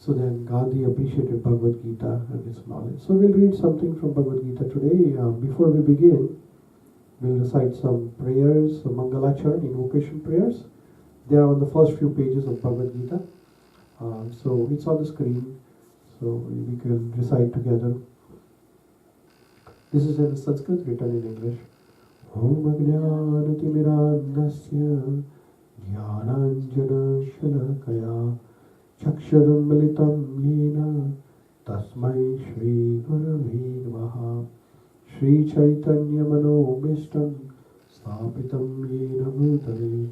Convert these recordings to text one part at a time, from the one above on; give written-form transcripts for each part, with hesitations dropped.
So then Gandhi appreciated Bhagavad Gita and its knowledge. So we'll read something from Bhagavad Gita today. Before we begin, we'll recite some prayers, some Mangalacharna, invocation prayers. They are on the first few pages of Bhagavad Gita. So it's on the screen, so we can recite together. This is in Sanskrit, written in English. Om Ajnanatimirandasya Jnananjana Shalakaya Chaksharam Militam Yena Tasmai Shri Gurave Namaha Shri Chaitanya Manobishtam Sthapitam Yena Bhutale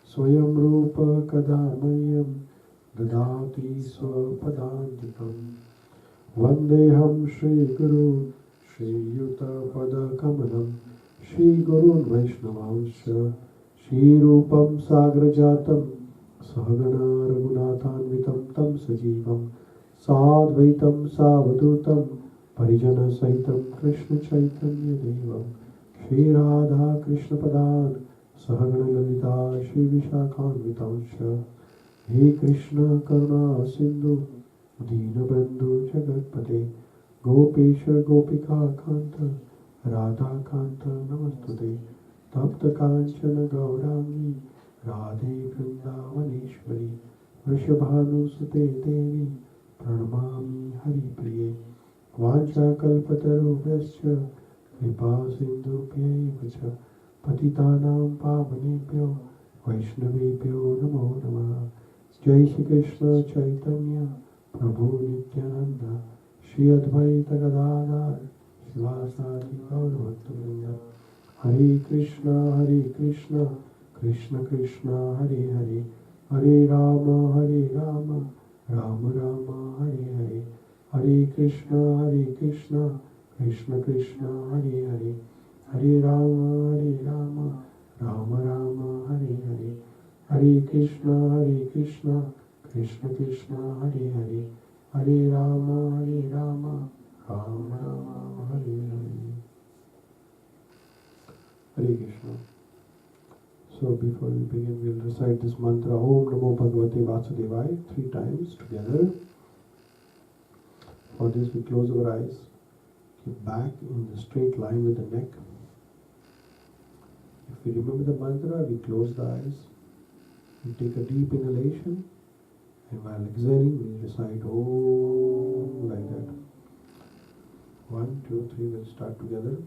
Swayam Rupa Kadamayam Dadati Swapadantikam Vandeham Shri Guru Shri Yuta Pada Kamalam Shri Gurun Vaishnavansha Shri Rupam Sagrajatam Sahagana Raghunathanvitam Tam Sajivam Sadvaitam Savadutam Parijana Saitam Krishna Chaitanya Devam Shri Radha Krishna Padan Sahagana Lalita Shri Vishakhanvitansha He Krishna Karuna Sindhu Dinabandhu Jagatpate Gopesha Gopika Kanta Radha Kanta Namastute Tapta Kanchana Gaurangi Radhe Vrindavaneshwari Vrishabhanu Sute Devi Pranamami Hari Priye Vancha Kalpataru Vyascha Kripa Sindhu Pyevacha Patitanam Pavanebhyo Vaishnavebhyo Namo Namah Jai Shri Krishna Chaitanya Prabhu Nityananda Shri Advaita Gadadhar Sivasadi Gauravattavrinda Hare Krishna Krishna Krishna Hare Hare Hare Rama Rama Rama Hare Hare Hare Krishna Krishna Krishna Hare Hare Hare Rama Rama Rama Hare Hare Hare Krishna Krishna Krishna Hare Hare Hare Rama Rama Rama Hare Hare. Hare Krishna. So before we begin, we'll recite this mantra Om Namo Bhagavate Vasudevaya 3 times together. For this we close our eyes, keep back in the straight line with the neck. If we remember the mantra, we close the eyes, we take a deep inhalation, and while exhaling we recite Om like that. 1, 2, 3, we'll start together.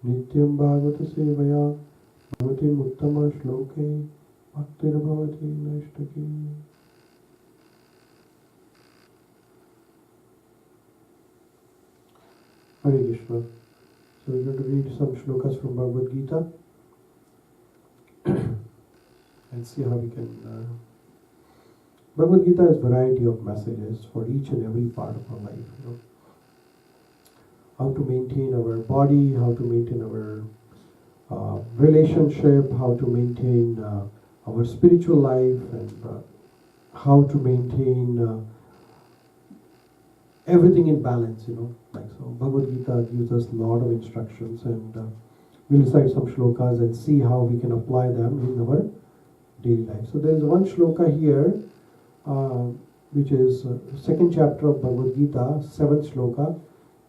Nityam Bhagavata Sevaya Bhavati Uttama Shloke Bhaktir Bhavati Nashtaki. Hare Krishna. So we're going to read some shlokas from Bhagavad Gita and see how we can. Bhagavad Gita has variety of messages for each and every part of our life. How to maintain our body, how to maintain our relationship, how to maintain our spiritual life and how to maintain everything in balance, Like so, Bhagavad Gita gives us a lot of instructions, and we'll recite some shlokas and see how we can apply them in our daily life. So there is one shloka here, which is second chapter of Bhagavad Gita, seventh shloka.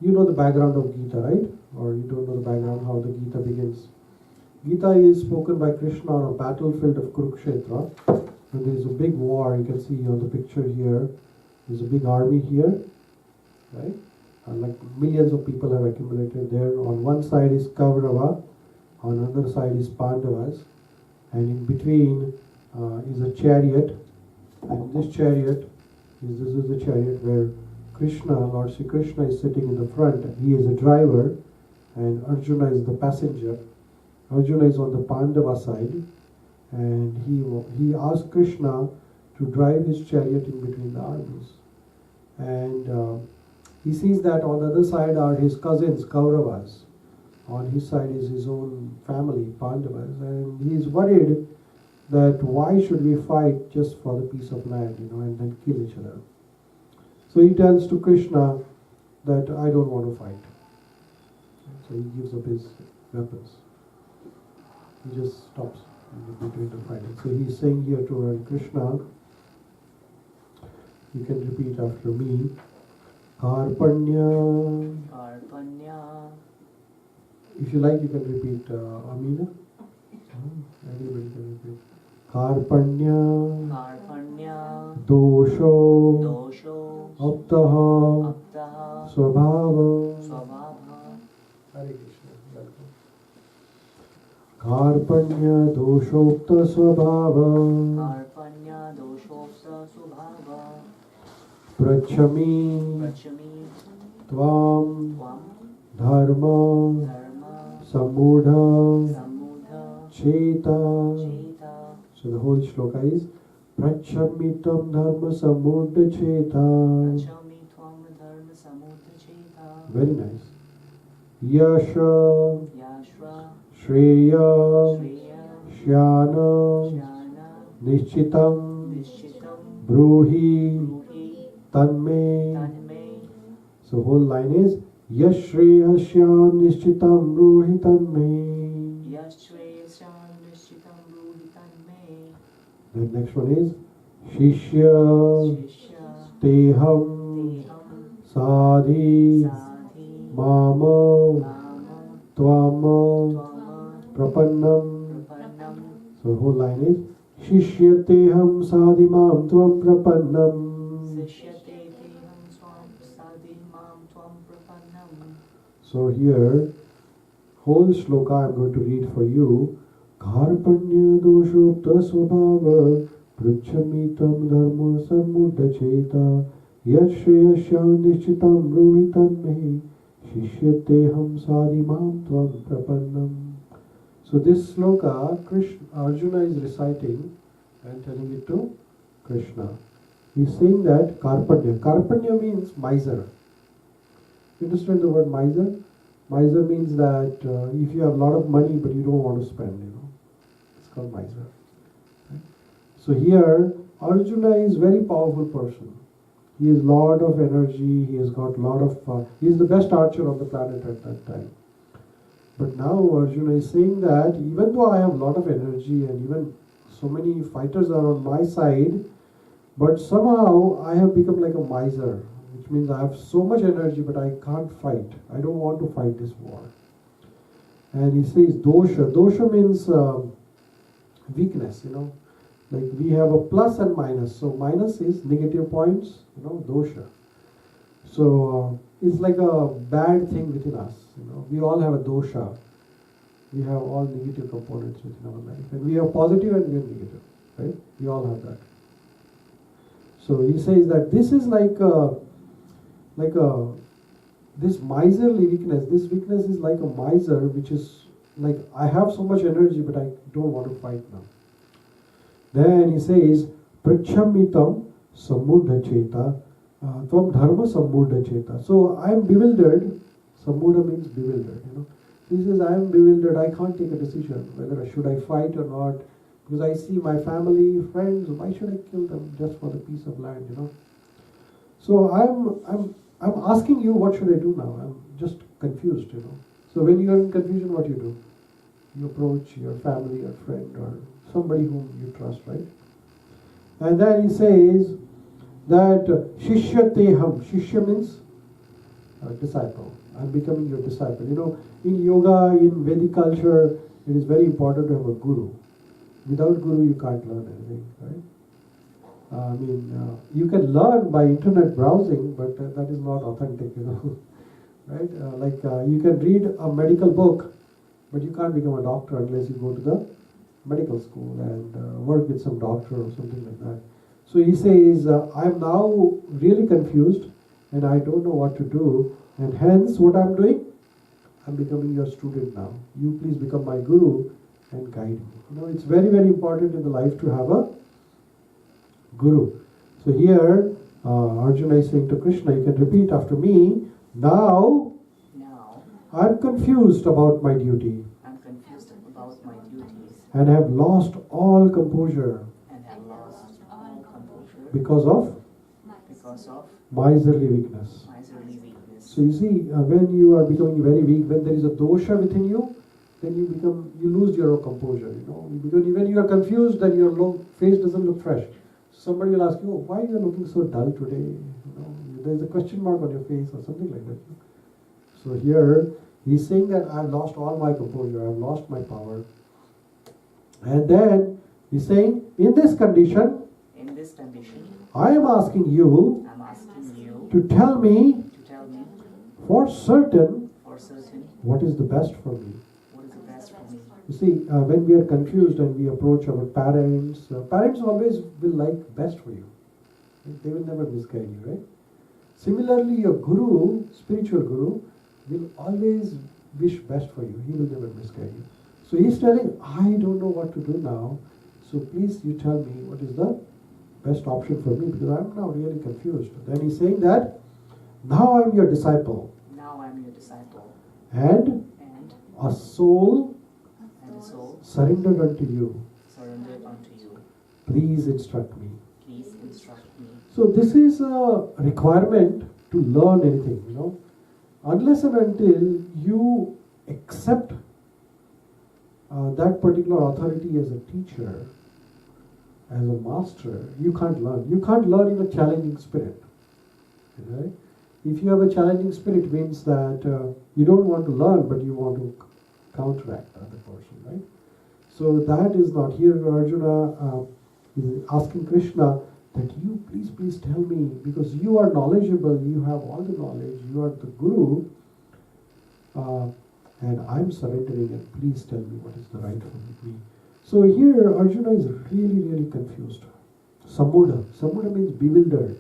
You know the background of Gita, right? Or you don't know the background, how the Gita begins. Gita is spoken by Krishna on a battlefield of Kurukshetra. And there is a big war, you can see on the picture here. There's a big army here, right? And like millions of people have accumulated there. On one side is Kaurava, on another side is Pandavas, and in between is a chariot. And this chariot is the chariot where Krishna, Lord Sri Krishna, is sitting in the front. He is a driver, and Arjuna is the passenger. Arjuna is on the Pandava side, and he asked Krishna to drive his chariot in between the armies. And he sees that on the other side are his cousins, Kauravas. On his side is his own family, Pandavas, and he is worried that why should we fight just for the piece of land, and then kill each other. So he tells to Krishna that I don't want to fight. So he gives up his weapons. He just stops in between the fighting. So he's saying here to Lord Krishna, you can repeat after me, Karpanya. Karpanya. If you like, you can repeat Amina. Everybody can repeat. Karpanya. Karpanya. Dosho. Dosho. Aptaha. Aptaha. Swabhava. Swabhava. Hare Krishna. Welcome. Karpanya doshokta swabhava. Karpanya doshokta swabhava. Prachami. Prachami. Tvam. Tvam. Dharma. Dharma. Samudha. Samudha. Cheta. Cheta. So the whole shloka is Prachamitam dharma samudha cheta. Prachami tvam dharma samudha cheta. Very nice. Yasha. Yashra. Shreya. Shreya. Shyana. Jana. Nishchitam. Nishitam. Bruhi. Ruhi. Tanme. Tanme. So whole line is Yashreya Shyam Nishchitam Bruhi Tanme. Yashreyasan nishitam ruhi tanme. The next one is Shishya Shishya. Teham Teham. Sadhi Sadhi. Mama Mama. Tvama Tvama. Prapannam. Prapannam. So whole line is Shishya Teham Sadhi Mam Tvam Prapannam. Sishyate teham swam sadhi mam tvam prapannam. So here, whole shloka I'm going to read for you. Karpanya doshopta swabhava pruchamitam dharma samudha cheta yashreyasya nishchitam bruhitam mehi shishyateham sadhimam tvam prapannam. So this shloka, Arjuna is reciting and telling it to Krishna. He's saying that Karpanya. Karpanya means miser. You understand the word miser? Miser means that if you have a lot of money but you don't want to spend, it's called miser. Right? So here, Arjuna is very powerful person. He is lot of energy. He has got lot of. He is the best archer on the planet at that time. But now Arjuna is saying that even though I have a lot of energy and even so many fighters are on my side, but somehow I have become like a miser, which means I have so much energy but I can't fight. I don't want to fight this war. And he says dosha. Dosha means weakness, Like we have a plus and minus. So minus is negative points, dosha. So it's like a bad thing within us, We all have a dosha. We have all negative components within our life. And we have positive and we have negative, right? We all have that. So he says that this is this miserly weakness. This weakness is like a miser, which is like I have so much energy, but I don't want to fight now. Then he says, Prachamitam samudha cheta, tvam dharma samudha cheta. So I am bewildered. Samudha means bewildered. He says I am bewildered. I can't take a decision whether should I fight or not. Because I see my family, friends, why should I kill them just for the piece of land, So I'm asking you, what should I do now? I'm just confused, So when you're in confusion, what do? You approach your family or friend or somebody whom you trust, right? And then he says that Shishyateham. Shishya means disciple. I'm becoming your disciple. In yoga, in Vedic culture, it is very important to have a guru. Without guru, you can't learn anything, right? You can learn by internet browsing, but that is not authentic, right? You can read a medical book, but you can't become a doctor unless you go to the medical school and work with some doctor or something like that. So he says, I'm now really confused and I don't know what to do, and hence what I'm doing? I'm becoming your student now. You please become my guru and guide me. It's very, very important in the life to have a guru. So here, Arjuna is saying to Krishna, you can repeat after me, now I'm confused about my duty. I'm confused about my duties. And have lost all composure. Because of miserly weakness. So you see, when you are becoming very weak, when there is a dosha within you, then you lose your composure, Because when you are confused, then your face doesn't look fresh. Somebody will ask you, why are you looking so dull today? There's a question mark on your face or something like that. So here, he's saying that I've lost all my composure, I've lost my power. And then he's saying, in this condition, I am asking you to tell me for certain what is the best for me. You see, when we are confused and we approach our parents, parents always will like best for you. They will never misguide you, right? Similarly, your guru, spiritual guru, will always wish best for you. He will never misguide you. So he's telling, I don't know what to do now. So please you tell me what is the best option for me, because I'm now really confused. Then he's saying that, now I'm your disciple. And a soul surrendered unto you. Please instruct me. So this is a requirement to learn anything, Unless and until you accept that particular authority as a teacher, as a master, you can't learn. You can't learn in a challenging spirit. Right? If you have a challenging spirit, it means that you don't want to learn, but you want to counteract the other person, right? So that is not here. Arjuna is asking Krishna that you please tell me, because you are knowledgeable, you have all the knowledge, you are the guru, and I'm surrendering, and please tell me what is the right for me. So here Arjuna is really, really confused. Samudha means bewildered.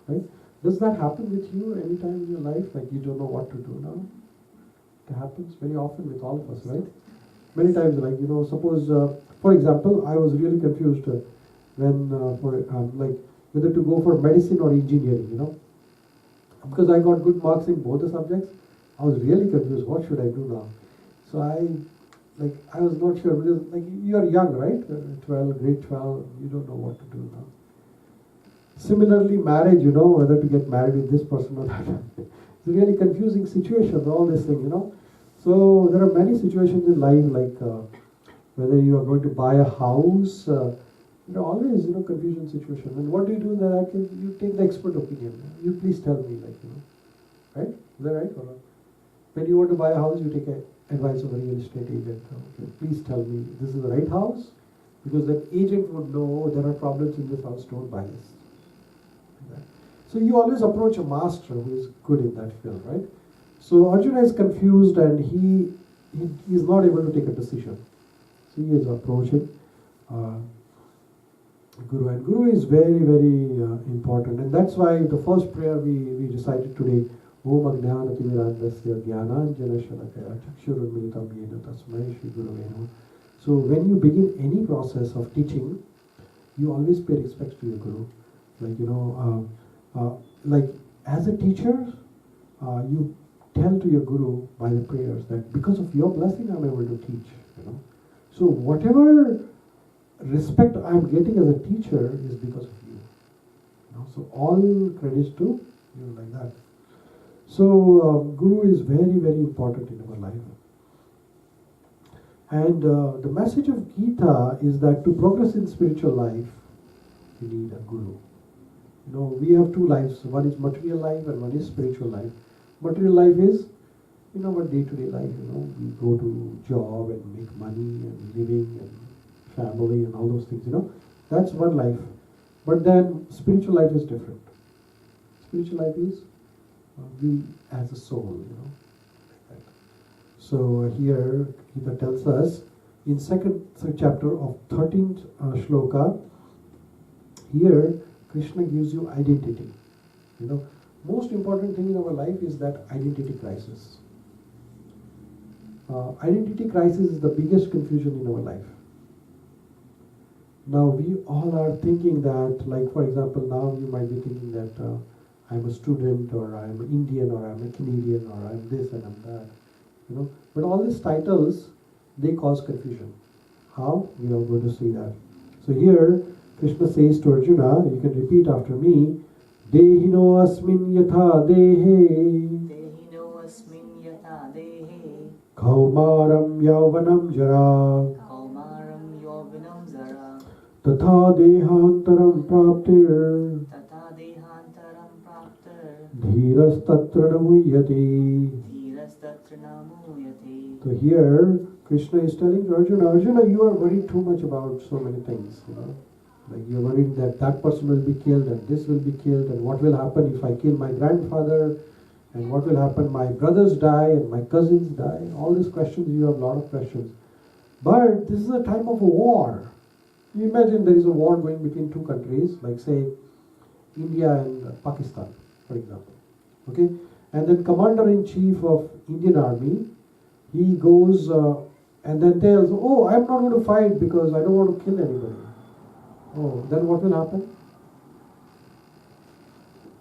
Right? Does that happen with you anytime in your life? Like you don't know what to do now? It happens very often with all of us, right? Many times, suppose, for example, I was really confused when, whether to go for medicine or engineering, Because I got good marks in both the subjects, I was really confused. What should I do now? So I was not sure, because you are young, right? Grade 12, you don't know what to do now. Similarly, marriage, whether to get married with this person or that. It's a really confusing situation, all this thing, So there are many situations in life, like whether you are going to buy a house, always, confusion situation. And what do you do in that? You take the expert opinion. You please tell me, right? Is that right or not? When you want to buy a house, you take advice of a real estate agent. Okay, please tell me, this is the right house? Because that agent would know there are problems in this house, don't buy this. So you always approach a master who is good in that field, right? So Arjuna is confused and he is not able to take a decision. So he is approaching Guru. And Guru is very, very important. And that's why the first prayer we recited today, Om Ajnana Timirandasya Jnananjana Shalakaya Chakshurunmilitam Yena Tasmai Shri Gurave Namaha. So when you begin any process of teaching, you always pay respect to your Guru. As a teacher, you tell to your Guru by the prayers that because of your blessing I'm able to teach. So whatever respect I'm getting as a teacher is because of you. So all credits to you, like that. So Guru is very, very important in our life. And the message of Gita is that to progress in spiritual life, you need a Guru. We have two lives. One is material life and one is spiritual life. Material life is, our day-to-day life. We go to job and make money and living and family and all those things. That's one life. But then spiritual life is different. Spiritual life is we as a soul. Like that. So here Gita tells us in second chapter of 13th shloka. Here Krishna gives you identity. Most important thing in our life is that identity crisis. Identity crisis is the biggest confusion in our life. Now we all are thinking that, like for example, now you might be thinking that I'm a student, or I'm Indian, or I'm a Canadian, or I'm this and I'm that. But all these titles, they cause confusion. How? We are going to see that. So here Krishna says to Arjuna, you can repeat after me, Dehino asmin yatha dehe, Dehino asmin yatha dehe, Kaumaram yauvanam jara, Kaumaram yauvanam zara, Tatha dehantaram praptir, Tata dehantaram praptar, Dhiras tatra namuyati. Dhiras tatra namuyate. So here Krishna is telling to Arjuna, you are worried too much about so many things. Like you're worried that that person will be killed and this will be killed, and what will happen if I kill my grandfather, and what will happen my brothers die and my cousins die. All these questions, you have a lot of questions. But this is a time of a war. You imagine there is a war going between two countries, like say India and Pakistan, for example. Okay, and then Commander-in-Chief of Indian Army, he goes and then tells, oh, I'm not going to fight because I don't want to kill anybody. Oh, then what will happen?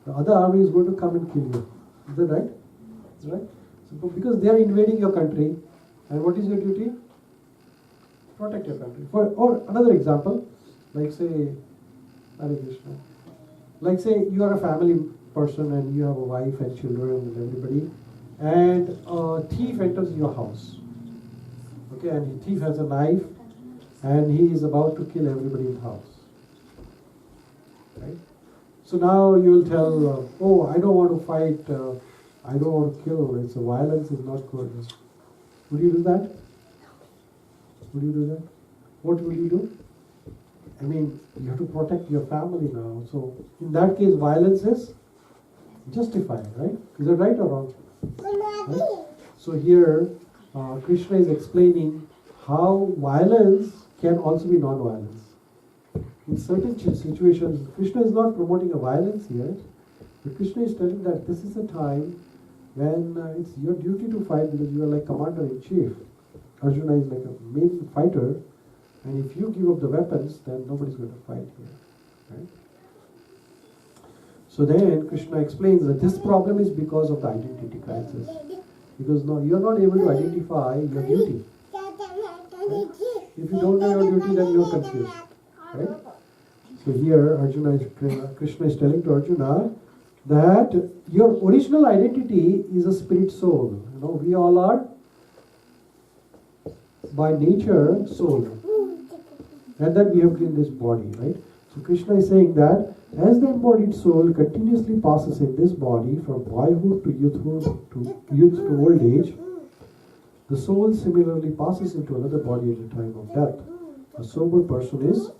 The other army is going to come and kill you. Is that right? That's right. So because they are invading your country, and what is your duty? Protect your country. Or another example, like say, Hare Krishna. Like say you are a family person and you have a wife and children and everybody, and a thief enters your house. Okay, and the thief has a knife and he is about to kill everybody in the house. Right? So now you will tell, oh, I don't want to fight, I don't want to kill, it's a violence is not good. Would you do that? Would you do that? What will you do? I mean, you have to protect your family now. So in that case, violence is justified, right? Is that right or wrong? Right? So here, Krishna is explaining how violence can also be non-violence. In certain situations, Krishna is not promoting a violence here, but Krishna is telling that this is a time when it's your duty to fight because you are like commander-in-chief. Arjuna is like a main fighter, and if you give up the weapons, then nobody's going to fight here. Right? So then Krishna explains that this problem is because of the identity crisis. Because now you are not able to identify your duty. Right? If you don't know your duty, then you are confused. Right? So here Krishna is telling to Arjuna that your original identity is a spirit soul. We all are by nature soul. And then we have in this body, right? So Krishna is saying that as the embodied soul continuously passes in this body from boyhood to youth to old age, the soul similarly passes into another body at the time of death. A sober person is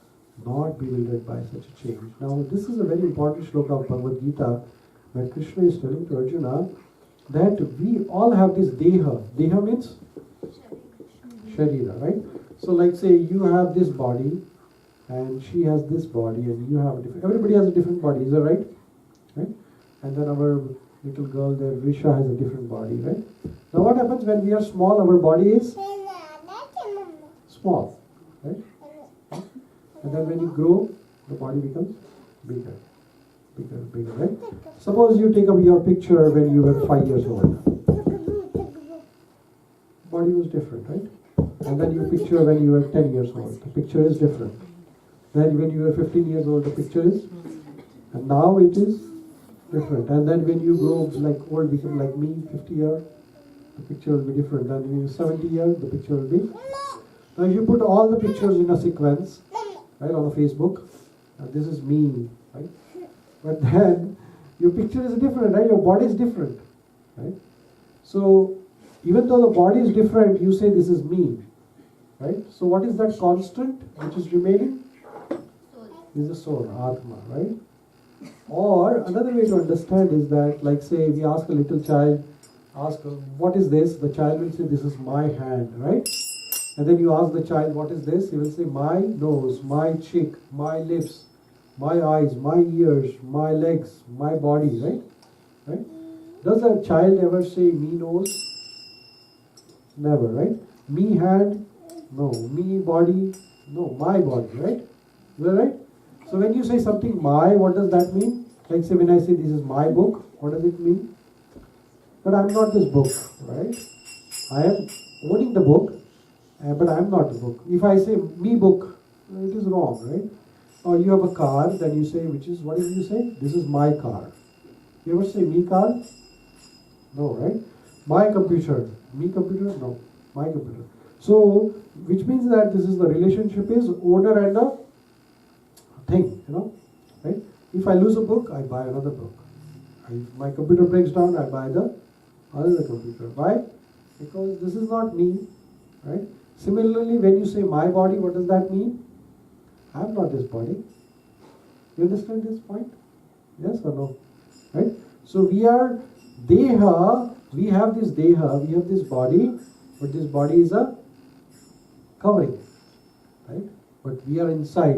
not bewildered by such a change. Now this is a very important shloka of Bhagavad Gita where Krishna is telling to Arjuna that we all have this deha. Deha means sharira, right? So like say you have this body and she has this body and you have a different, everybody has a different body, is that right? Right? And then our little girl there, Visha, has a different body, right? Now what happens when we are small, our body is small, right? And then when you grow, the body becomes bigger, right? Suppose you take up your picture when you were 5 years old. Body was different, right? And then you picture when you were 10 years old. The picture is different. Then when you were 15 years old, the picture is, and now it is different. And then when you grow like old, become like me, 50 years, the picture will be different. Then when you're 70 years, the picture will be. Now if you put all the pictures in a sequence, right, on a Facebook, this is me, right? But then your picture is different, right? Your body is different, right? So even though the body is different, you say this is me, right? So what is that constant which is remaining? This is the soul, Atma, right? Or another way to understand is that, like say, we ask a little child, ask, what is this? The child will say, this is my hand, right? And then you ask the child, what is this? He will say, my nose, my cheek, my lips, my eyes, my ears, my legs, my body, right? Right? Does a child ever say, me nose? Never, right? Me hand? No. Me body? No. My body, right? Is that right? So when you say something my, what does that mean? Like say when I say this is my book, what does it mean? But I'm not this book, right? I am owning the book, but I'm not the book. If I say me book, it is wrong, right? Or you have a car, then you say, what did you say? This is my car. You ever say me car? No, right? My computer. Me computer? No. My computer. So, which means that this is the relationship is owner and a thing, right? If I lose a book, I buy another book. If my computer breaks down, I buy the other computer. Why? Because this is not me, right? Similarly, when you say my body, what does that mean? I am not this body. You understand this point? Yes or no? Right? So we are Deha, we have this Deha, we have this body, but this body is a covering, right? But we are inside.